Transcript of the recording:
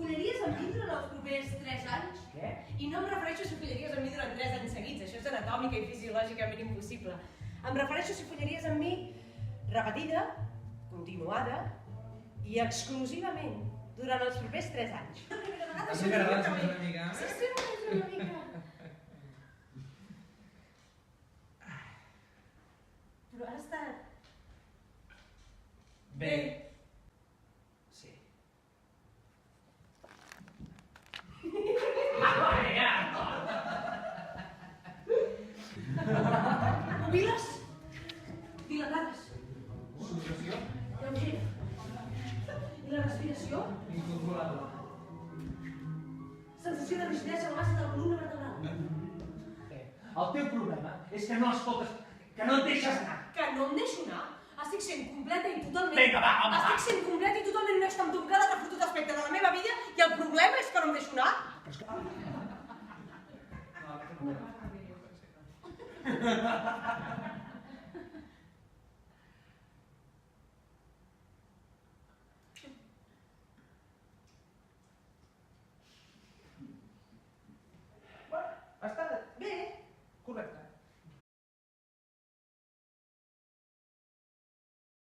Follaries amb mi durant els propers 3 anys? Què? I no em refereixo a si follaries amb mi durant 3 anys seguits, això és anatòmica i fisiològicament impossible. Em refereixo a si follaries amb mi repetida, continuada i exclusivament durant els propers 3 anys. Has agradat una mica, Sí, és una mica. Però ha estat... Bé. Sí. Pupil·les dilatades. Sudoració Lleugera. I la respiració? incontrolable. Sensació de rigidesa al base de la columna vertebral. El teu problema és que no escoltes, que no et deixes anar. Que no em deixo anar? Estic sent completa i totalment... Vinga, va, home, va. Estic sent completa i totalment honesta amb tu en cada refutut aspecte de la meva vida i el problema és que no em deixo anar? No, aquesta no.